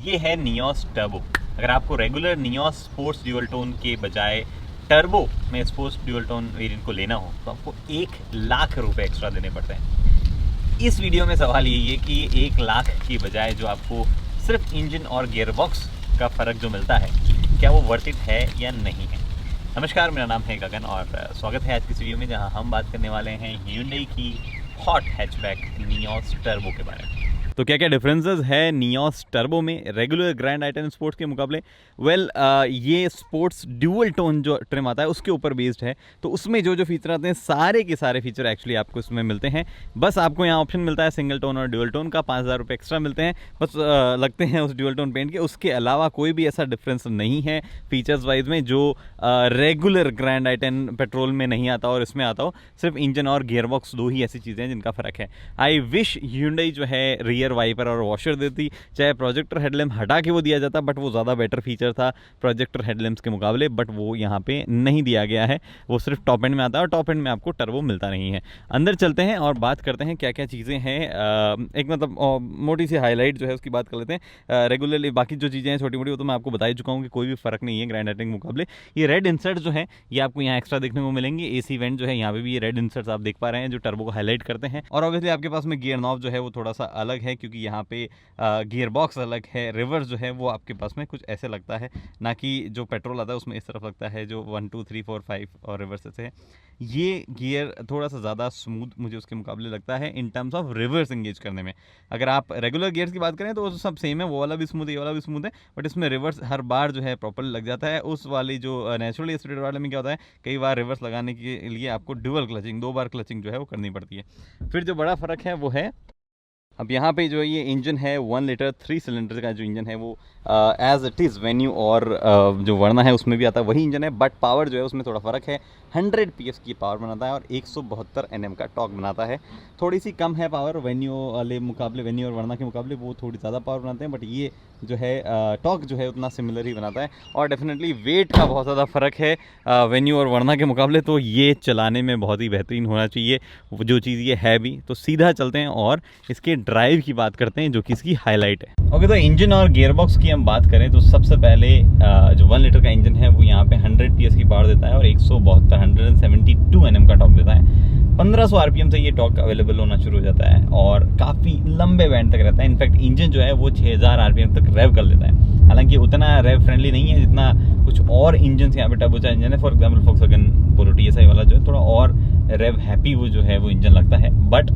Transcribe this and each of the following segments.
ये है Nios turbo. अगर आपको regular Nios sports dual tone के बजाय टर्बो में स्पोर्ट्स ड्यूअल टोन वेरिएंट को लेना हो तो आपको 1,00,000 रुपये एक्स्ट्रा देने पड़ते हैं। इस वीडियो में सवाल यही है कि 1,00,000 की बजाय जो आपको सिर्फ इंजन और गियरबॉक्स का फ़र्क जो मिलता है, क्या वो वर्थ इट है या नहीं है। नमस्कार, मेरा नाम है गगन और स्वागत है आज की इस वीडियो में, जहां हम बात करने वाले हैं Hyundai की हॉट हैचबैक नियोस टर्बो के बारे में। तो क्या क्या डिफरेंसेस है नियोस टर्बो में रेगुलर ग्रैंड आई-10 स्पोर्ट्स के मुकाबले। ये स्पोर्ट्स ड्यूअल टोन जो ट्रिम आता है उसके ऊपर बेस्ड है, तो उसमें जो फीचर आते हैं सारे के सारे फीचर एक्चुअली आपको इसमें मिलते हैं। बस आपको यहाँ ऑप्शन मिलता है सिंगल टोन और ड्यूअल टोन का, 5,000 रुपये एक्स्ट्रा मिलते हैं बस लगते हैं उस ड्यूअल टोन पेंट के। उसके अलावा कोई भी ऐसा डिफरेंस नहीं है फीचर्स वाइज में जो रेगुलर ग्रैंड आई-10 पेट्रोल में नहीं आता और इसमें आता हो। सिर्फ इंजन और गियरबॉक्स दो ही ऐसी चीज़ें हैं जिनका फ़र्क है। आई विश Hyundai जो है रियर वाइपर और वॉशर देती, चाहे प्रोजेक्टर हेडलैम्प हटा के वो दिया जाता, बट वो ज़्यादा बेटर फीचर था प्रोजेक्टर हेडलैम्प्स के मुकाबले, बट वो यहाँ पे नहीं दिया गया है। वो सिर्फ टॉप एंड में आता है और टॉप एंड में आपको टर्बो मिलता नहीं है। अंदर चलते हैं और बात करते हैं क्या क्या चीज़ें हैं। एक मोटी सी हाईलाइट जो है उसकी बात कर लेते हैं। रेगुलरली बाकी जो चीज़ें हैं छोटी मोटी वो तो मैं आपको बता ही चुका हूँ कि कोई भी फ़र्क नहीं है ग्रैंड आई-10 के मुकाबले। ये रेड इंसर्ट जो है ये आपको यहाँ एक्स्ट्रा देखने को मिलेंगे। AC वेंट जो है यहाँ पे भी ये रेड इंसर्ट्स आप देख पा रहे हैं जो टर्बो को हाईलाइट करते हैं। और ऑब्वियसली आपके पास में गियर नॉब जो है वो थोड़ा सा अलग है, क्योंकि यहाँ पे गियर बॉक्स अलग है। रिवर्स जो है वो आपके पास में कुछ ऐसे लगता है, ना कि जो पेट्रोल आता है उसमें इस तरफ लगता है जो 1 2 3 4 5 और रिवर्स से है। ये गियर थोड़ा सा ज़्यादा स्मूथ मुझे उसके मुकाबले लगता है in terms of reverse engage करने में। अगर आप रेगुलर गियर्स की बात करें तो सब सेम है, वो वाला भी स्मूथ है, ये वाला भी स्मूथ है, बट इसमें रिवर्स हर बार जो है प्रॉपरली लग जाता है। उस वाली जो नेचुरली एस्पिरेटेड वाले में क्या होता है, कई बार रिवर्स लगाने के लिए आपको डुअल क्लचिंग, 2 बार क्लचिंग जो है वो करनी पड़ती है। फिर जो बड़ा फ़र्क है वो है अब यहाँ पे जो ये इंजन है 1 लीटर 3 सिलेंडर का जो इंजन है वो एज इट इज़ वेन्यू और जो वर्ना है उसमें भी आता है वही इंजन है, बट पावर जो है उसमें थोड़ा फ़र्क है। 100 PS की पावर बनाता है और 172 Nm का टॉर्क बनाता है। थोड़ी सी कम है पावर वेन्यू वाले मुकाबले, वेन्यू और वर्ना के मुकाबले वो थोड़ी ज़्यादा पावर बनाते हैं, बट ये जो है टॉर्क जो है उतना सिमिलर ही बनाता है। और डेफिनेटली वेट का बहुत ज़्यादा फ़र्क है वेन्यू और वर्ना के मुकाबले, तो ये चलाने में बहुत ही बेहतरीन होना चाहिए जो चीज़ ये है भी। तो सीधा चलते हैं और इसके ड्राइव की बात करते हैं जो कि इसकी हाईलाइट है। ओके, तो इंजन और गियरबॉक्स की हम बात करें तो सबसे पहले जो 1 लीटर का इंजन है वो यहाँ पे 100 PS की पावर देता है और 172 Nm का टॉर्क देता है। 1500 RPM से ये टॉर्क अवेलेबल होना शुरू हो जाता है और काफ़ी लंबे बैंड तक रहता है। इनफैक्ट इंजन जो है वो 6000 RPM तक रेव कर लेता है। हालांकि उतना रेव फ्रेंडली नहीं है जितना कुछ और इंजन यहाँ पे टर्बोचार्ज इंजन है। For example Volkswagen Polo TSI वाला जो है थोड़ा और रेव हैप्पी वो जो है वो इंजन लगता है, बट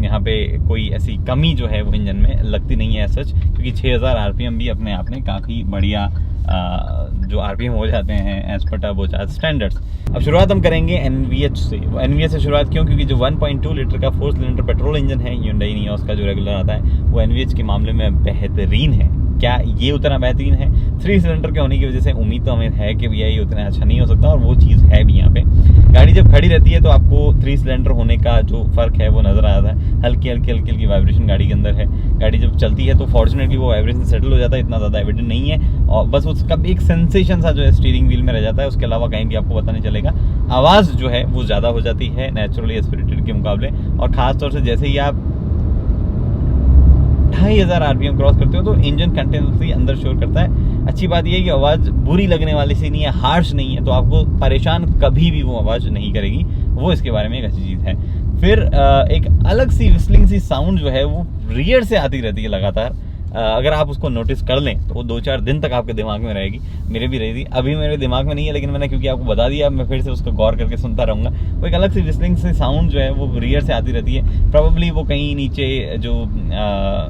यहाँ पे कोई ऐसी कमी जो है वो इंजन में लगती नहीं है सच, क्योंकि 6000 RPM भी अपने आप में काफ़ी बढ़िया जो RPM हो जाते हैं एज पर टर्बोचार्ज स्टैंडर्ड्स। अब शुरुआत हम करेंगे NVH से। NVH से शुरुआत क्यों, क्योंकि जो 1.2 लीटर का 4 सिलेंडर पेट्रोल इंजन है Hyundai नियोस का जो रेगुलर आता है वो NVH के मामले में बेहतरीन है। क्या ये उतना बेहतरीन है? 3 सिलेंडर के होने की वजह से उम्मीद तो हमें है कि भैया ये उतना अच्छा नहीं हो सकता, और वो चीज़ है भी यहाँ पे। गाड़ी जब खड़ी रहती है तो आपको 3 सिलेंडर होने का जो फ़र्क है वो नज़र आ जाता है। हल्की हल्की वाइब्रेशन गाड़ी के अंदर है। गाड़ी जब चलती है तो फॉर्चुनेटली वो वाइब्रेशन सेटल हो जाता है, इतना ज़्यादा एविडेंट नहीं है, और बस उसका भी एक सेंसेशन सा जो है स्टीयरिंग व्हील में रह जाता है। उसके अलावा कहीं भी आपको पता नहीं चलेगा। आवाज़ जो है वो ज़्यादा हो जाती है नेचुरली एस्पिरेटेड के मुकाबले, और ख़ासतौर से जैसे ही आप 2500 RPM क्रॉस करते हो तो इंजन कंटिन्यूसली अंदर शोर करता है। अच्छी बात यह है कि आवाज़ बुरी लगने वाली सी नहीं है, हार्श नहीं है, तो आपको परेशान कभी भी वो आवाज़ नहीं करेगी। वो इसके बारे में एक अच्छी चीज़ है। फिर एक अलग सी विस्लिंग सी साउंड जो है वो रियर से आती रहती है लगातार। अगर आप उसको नोटिस कर लें तो वो 2-4 दिन तक आपके दिमाग में रहेगी। मेरे भी रही थी, अभी मेरे दिमाग में नहीं है, लेकिन मैंने क्योंकि आपको बता दिया मैं फिर से उसको गौर करके सुनता रहूँगा। वो एक अलग सी विस्लिंग से साउंड जो है वो रियर से आती रहती है। प्रॉबेबली वो कहीं नीचे जो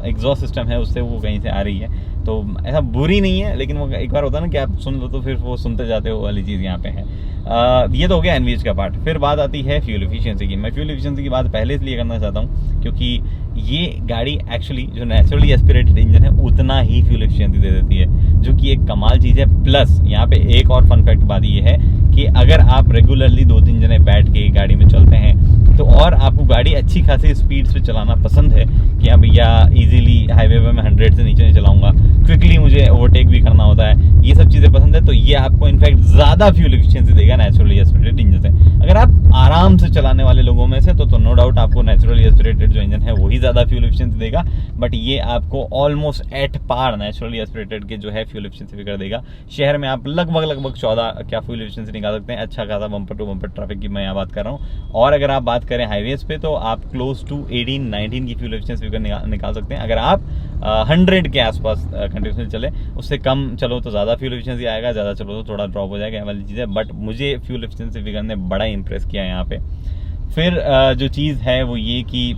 एग्जॉस्ट सिस्टम है उससे वो कहीं से आ रही है, तो ऐसा बुरी नहीं है, लेकिन वो एक बार होता है ना कि आप सुन लो तो फिर वो सुनते जाते हो वाली चीज़ यहाँ पे है। ये तो हो गया NVH का पार्ट। फिर बात आती है फ्यूल एफिशिएंसी की। मैं फ्यूल एफिशिएंसी की बात पहले इसलिए करना चाहता हूँ क्योंकि ये गाड़ी एक्चुअली जो नेचुरली एस्पिरेटेड इंजन है उतना ही फ्यूल एफिशिएंसी दे देती है, जो कि एक कमाल चीज़ है। प्लस यहाँ पे एक और फन फैक्ट बात ये है कि अगर आप रेगुलरली 2-3 जने बैठ के गाड़ी में चलते हैं तो और आपको गाड़ी अच्छी खासी स्पीड से चलाना पसंद है कि हाँ भैया इजीली हाईवे पे मैं 100 से नीचे नहीं चलाऊंगा, क्विकली मुझे ओवरटेक भी करना होता है, ये सब चीज़ें पसंद है, तो ये आपको इनफैक्ट ज़्यादा फ्यूल एफिशिएंसी देगा नेचुरली एस्पिरेटेड इंजन से। अगर आप आराम से चलाने वाले लोगों में से तो नो डाउट आपको नेचुरली एस्पिरेटेड जो इंजन है वही ज़्यादा फ्यूल एफिशिएंसी देगा, बट ये आपको almost at par naturally aspirated के जो है फ्यूल एफिशिएंसी फिगर देगा। शहर में आप लगभग 14 क्या फ्यूल एफिशिएंसी निकाल सकते हैं, अच्छा खासा बम्पर टू बम्पर ट्रैफिक की मैं यहाँ बात कर रहा हूँ। और अगर आप बात करें हाईवेज पे तो आप क्लोज टू 18-19 की फ्यूल एफिशिएंसी फिगर निकाल सकते हैं। अगर आप 100 के आसपास कंटिन्यूसली चले, उससे कम चलो तो ज़्यादा फ्यूल एफिशिएंसी आएगा, ज़्यादा चलो तो थोड़ा ड्रॉप हो जाएगा, ये वाली चीज़ है। बट मुझे फ्यूल एफिशिएंसी फिगर ने बड़ा इंप्रेस किया यहाँ पे। फिर जो चीज़ है वो ये कि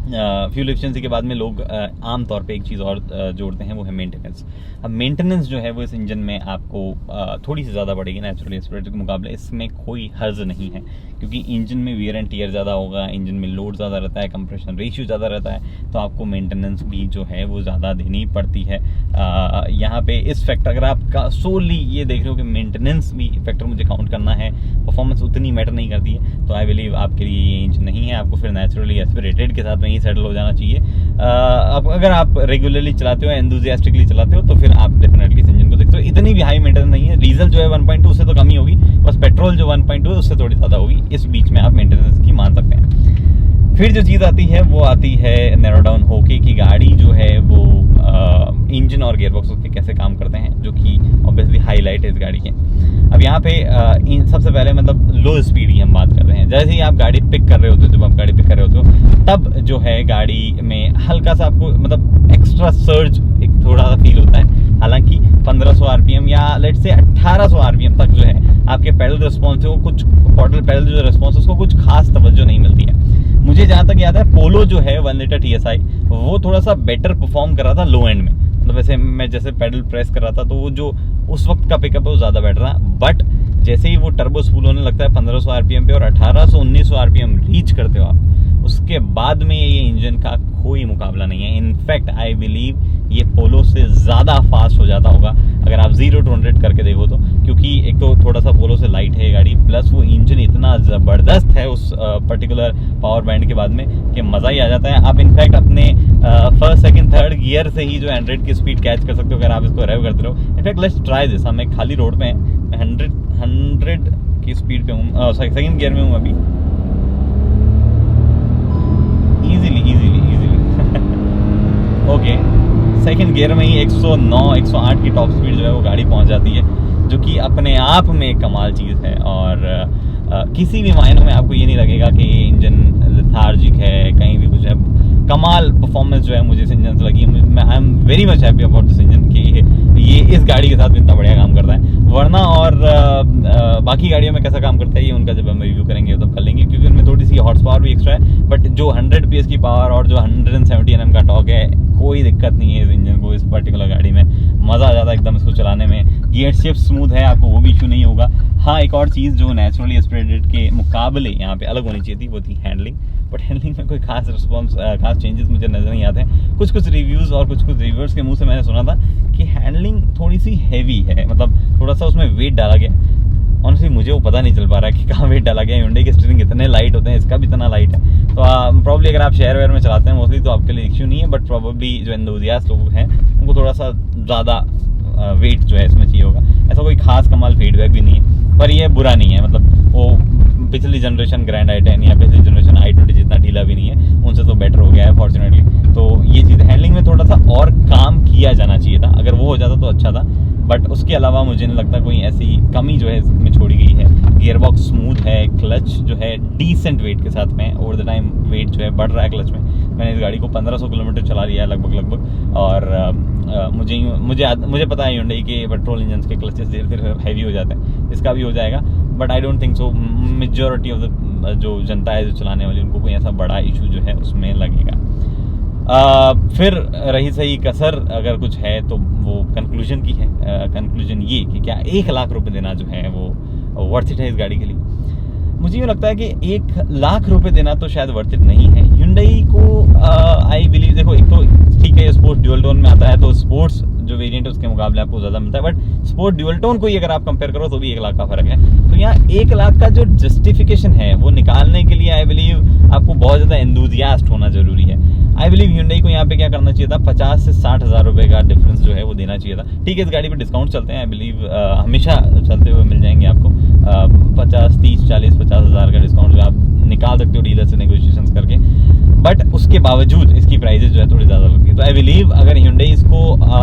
फ्यूल एफिशिएंसी के बाद में लोग आमतौर पे एक चीज़ और जोड़ते हैं, वो है मेंटेनेंस। अब मेंटेनेंस जो है वो इस इंजन में आपको थोड़ी सी ज़्यादा पड़ेगी नेचुरली एस्पिरेटेड के मुकाबले, इसमें कोई हर्ज नहीं है, क्योंकि इंजन में वियर एंड टियर ज़्यादा होगा, इंजन में लोड ज़्यादा रहता है, कंप्रेशन रेशियो ज़्यादा रहता है, तो आपको मेंटेनेंस भी जो है वो ज़्यादा देनी पड़ती है। यहाँ पे इस फैक्टर, अगर आपका सोली ये देख रहे हो कि मेंटेनेंस भी फैक्टर मुझे काउंट करना है, परफॉर्मेंस उतनी मैटर नहीं करती है, तो आई बिलीव आपके लिए ये इंजन नहीं है। आपको फिर नेचुरली एस्पिरेटेड के साथ में ही सेटल हो जाना चाहिए। अगर आप रेगुलरली चलाते हो, एंथुसियास्टिकली चलाते हो, तो फिर आप डेफिनेटली इस इंजन को देखते हो। इतनी भी हाई मेंटेनेंस नहीं है, डीजल जो है 1.2 उससे तो कम ही होगी, बस पेट्रोल जो 1.2 उससे थोड़ी ज़्यादा होगी, इस बीच में आप मेंटेनेंस की मान सकते हैं। फिर जो चीज़ आती है वो आती है नैरो डाउन होके कि गाड़ी जो है वो इंजन और गियरबॉक्स उसके कैसे काम करते हैं, जो कि ऑब्वियसली हाईलाइट है इस गाड़ी के। अब यहाँ पे सबसे पहले मतलब लो स्पीड की हम बात कर रहे हैं। जैसे ही आप गाड़ी पिक कर रहे होते हो, जब आप गाड़ी पिक कर रहे होते हो, तब जो है गाड़ी में हल्का सा आपको मतलब एक्स्ट्रा सर्ज एक थोड़ा सा फील होता है। हालांकि 1500 आरपीएम या लेट से 1800 आरपीएम तक जो है आपके पैडल रिस्पॉन्स है वो कुछ पोर्टल पैडल जो रिस्पॉन्स उसको कुछ खास तवज्जो नहीं मिलती है। मुझे जहाँ तक याद है पोलो जो है 1 लीटर TSI वो थोड़ा सा बेटर परफॉर्म कर रहा था लो एंड में, मतलब वैसे मैं जैसे पैडल प्रेस कर रहा था तो वो जो उस वक्त का पिकअप है वो ज़्यादा बेटर था। बट जैसे ही वो टर्बो स्पूल होने लगता है 1500 आरपीएम पे और 1800-1900 आरपीएम रीच करते हो आप, उसके बाद में ये इंजन का कोई मुकाबला नहीं है। इनफैक्ट आई बिलीव ये पोलो से ज़्यादा फास्ट हो जाता होगा अगर आप 0 to 100 करके देखो तो, क्योंकि एक तो थोड़ा सा पोलो से लाइट है गाड़ी, प्लस वो इंजन इतना ज़बरदस्त है उस पर्टिकुलर पावर बैंड के बाद में कि मज़ा ही आ जाता है। आप इनफैक्ट अपने फर्स्ट सेकंड थर्ड गियर से ही जो 100 की स्पीड कैच कर सकते हो अगर आप इसको रेव करते रहो। In fact let's try this. हम एक खाली रोड पे हैं, मैं 100 की स्पीड पे हूँ, सेकंड गियर में हूँ अभी, इजीली ओके सेकंड गियर में ही 109-108 की टॉप स्पीड जो है वो गाड़ी पहुंच जाती है, जो कि अपने आप में एक कमाल चीज़ है। और किसी भी मायनों में आपको ये नहीं लगेगा कि ये इंजन लेथार्जिक है, कहीं भी कुछ है। कमाल परफॉर्मेंस जो है मुझे इस इंजन से लगी। I am very much happy about this engine कि ये इस गाड़ी के साथ इतना बढ़िया काम करता है। वरना और बाकी गाड़ियों में कैसा काम करता है ये उनका जब हम रिव्यू करेंगे तब कर लेंगे, क्योंकि उनमें थोड़ी सी हॉर्स पावर भी एक्स्ट्रा है। बट जो 100 PS की पावर और जो 170 Nm का टॉर्क है, कोई दिक्कत नहीं है इस इंजन को, इस पर्टिकुलर गाड़ी में मज़ा आ जाता है एकदम इसको चलाने में। गियर शिफ्ट स्मूथ है, आपको वो भी इशू नहीं होगा। हाँ, एक और चीज़ जो नेचुरली एस्पिरेटेड के मुकाबले यहाँ पे अलग होनी चाहिए थी वो थी हैंडलिंग, बट हैंडलिंग में कोई खास रिस्पॉन्स खास चेंजेस मुझे नज़र नहीं आते हैं। कुछ रिव्यूज़ और कुछ रिव्यूअर्स के मुंह से मैंने सुना था कि हैंडलिंग थोड़ी सी हैवी है, मतलब थोड़ा सा उसमें वेट डाला गया। ऑनेस्टली मुझे वो पता नहीं चल पा रहा है कि कहाँ वेट डाला गया। Hyundai के स्टीयरिंग इतने लाइट होते हैं, इसका भी इतना लाइट है, तो प्रॉब्ली अगर आप शहर वेयर में चलाते हैं मोस्टली तो आपके लिए इश्यू नहीं है, बट प्रॉब्ली जो एंथुसियास्ट लोग हैं उनको थोड़ा सा ज़्यादा वेट जो है इसमें चाहिए होगा। ऐसा कोई खास कमाल फीडबैक भी नहीं है, पर ये बुरा नहीं है। मतलब वो पिछली जनरेशन ग्रैंड i10 या पिछली जनरेशन i20 जितना ढीला भी नहीं है, उनसे तो बेटर हो गया है फॉर्चुनेटली। तो ये चीज़ हैंडलिंग में थोड़ा सा और काम किया जाना चाहिए था, अगर वो हो जाता तो अच्छा था, बट उसके अलावा मुझे नहीं लगता कोई ऐसी कमी जो है इसमें छोड़ी गई है। गियरबॉक्स स्मूथ है, क्लच जो है डिसेंट वेट के साथ में ओवर द टाइम वेट जो है बढ़ रहा है क्लच में। मैंने इस गाड़ी को 1500 किलोमीटर चला लिया है लगभग, और मुझे पता है Hyundai के पेट्रोल इंजन के क्लचेस धीरे धीरे हैवी हो जाते हैं, इसका भी हो जाएगा, but I don't think so majority of the जो जनता है जो चलाने वाली उनको कोई ऐसा बड़ा इशू जो है उसमें लगेगा। फिर रही सही कसर अगर कुछ है तो वो कंक्लूजन की है। कंक्लूजन ये कि क्या 1 लाख रुपए देना जो है वो वर्थ इट है इस गाड़ी के लिए। मुझे ये लगता है कि 1 लाख रुपए देना तो शायद वर्थ इट नहीं है Hyundai को। आई बिलीव देखो, एक तो ठीक है स्पोर्ट्स ड्यूअल टोन में आता है तो स्पोर्ट्स जो वेरिएंट है उसके मुकाबले आपको ज़्यादा मिलता है, बट स्पोर्ट ड्यूअल टोन को ही अगर आप कंपेयर करो तो भी 1 लाख का फर्क है। तो यहाँ 1 लाख का जो जस्टिफिकेशन है वो निकालने के लिए आई बिलीव आपको बहुत ज़्यादा एंथुसियास्ट होना जरूरी है। आई बिलीव Hyundai को यहाँ पे क्या करना चाहिए था, 50 से 60 हज़ार रुपये का डिफरेंस जो है वो वो देना चाहिए था। ठीक है, इस गाड़ी पे डिस्काउंट चलते हैं, आई बिलीव हमेशा चलते हुए मिल जाएंगे आपको 50, 30, 40, 50 हज़ार का डिस्काउंट जो आप निकाल सकते हो डीलर से नेगोशिएशंस करके, बट उसके बावजूद इसकी प्राइजेज जो है थोड़ी ज़्यादा लगती है। तो आई बिलीव अगर Hyundai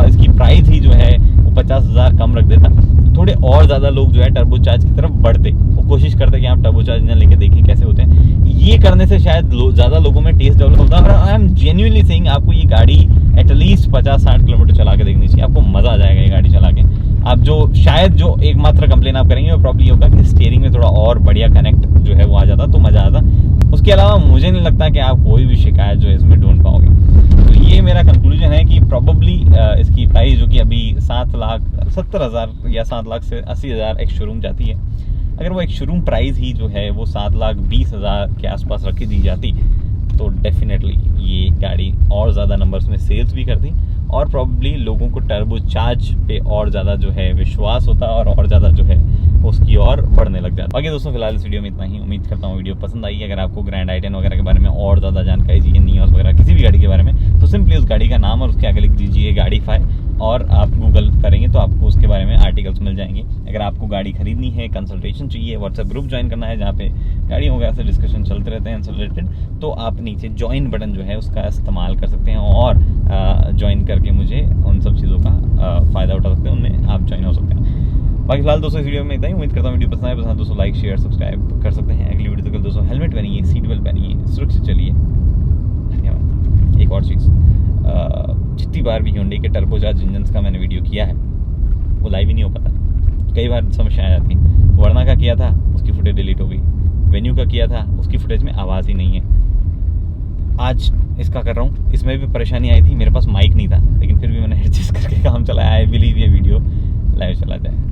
इसकी प्राइस ही जो है वो 50,000 कम रख देता, थोड़े और ज़्यादा लोग जो है टर्बो चार्ज की तरफ बढ़ते, वो कोशिश करते कि आप टर्बो चार्ज इंजन लेके देखें कैसे होते हैं। ये करने से शायद ज़्यादा लोगों में टेस्ट डेवलप होता है। और आई एम जेन्युइनली सेइंग, आपको ये गाड़ी एटलीस्ट 50-60 किलोमीटर चला के देखनी चाहिए, आपको मज़ा आ जाएगा ये गाड़ी चला के। आप जो एकमात्र कंप्लेन आप करेंगे वो प्रॉब्लम होगा कि स्टीयरिंग में थोड़ा और बढ़िया कनेक्ट जो है वो आ जाता तो मज़ा आता। उसके अलावा मुझे नहीं लगता कि आप कोई भी शिकायत जो है इसमें ढूंढ पाओगे। तो ये मेरा कंक्लूजन है कि प्रॉबली इसकी प्राइस जो कि अभी 7,70,000 या 7,80,000 एक शोरूम जाती है, अगर वो एक शोरूम प्राइस ही जो है वो 7,20,000 के आसपास रखी दी जाती तो डेफिनेटली ये गाड़ी और ज़्यादा नंबर्स में सेल्स भी करती और प्रॉब्ली लोगों को टर्बो चार्ज पे और ज़्यादा जो है विश्वास होता और ज़्यादा जो है उसकी और बढ़ने लग जाता। बाकी दोस्तों फिलहाल इस वीडियो में इतना ही। उम्मीद करता हूँ वीडियो पसंद आई। अगर आपको ग्रैंड i10 वगैरह के बारे में और ज़्यादा जानकारी चाहिए, नियोस वगैरह किसी भी गाड़ी के बारे में, तो सिंपली उस गाड़ी का नाम और उसके आगे लिख दीजिए गाड़ीफाई और आप गूगल करेंगे तो आपको उसके बारे में आर्टिकल्स मिल जाएंगे। अगर आपको गाड़ी खरीदनी है, कंसल्टेशन चाहिए, व्हाट्सएप ग्रुप ज्वाइन करना है जहाँ पे गाड़ियों वगैरह से डिस्कशन चलते रहते हैं रिलेटेड, तो आप नीचे ज्वाइन बटन जो है उसका इस्तेमाल कर सकते हैं और ज्वाइन करके मुझे उन सब चीज़ों का फ़ायदा उठा सकते हैं, उनमें आप ज्वाइन हो सकते हैं। बाकी फिलहाल दोस्तों इस वीडियो में इतना ही। उम्मीद करता हूँ वीडियो पसंद आए। दोस्तों लाइक शेयर सब्सक्राइब कर सकते हैं। अगली वीडियो तक दोस्तों हेलमेट पहनिए, सीट बेल्ट पहनिए, सुरक्षित चलिए। धन्यवाद। एक और चीज़, जितनी बार भी Hyundai के टर्बोचार्ज इंजन्स का मैंने वीडियो किया है वो लाइव ही नहीं हो पाता, कई बार समस्या आ जाती है। वर्ना का किया था उसकी फुटेज डिलीट हो गई, वेन्यू का किया था उसकी फुटेज में आवाज़ ही नहीं है। आज इसका कर रहा हूँ, इसमें भी परेशानी आई थी, मेरे पास माइक नहीं था लेकिन फिर भी मैंने एडजस्ट करके काम चलाया। आई बिलीव ये वीडियो लाइव चला जाए।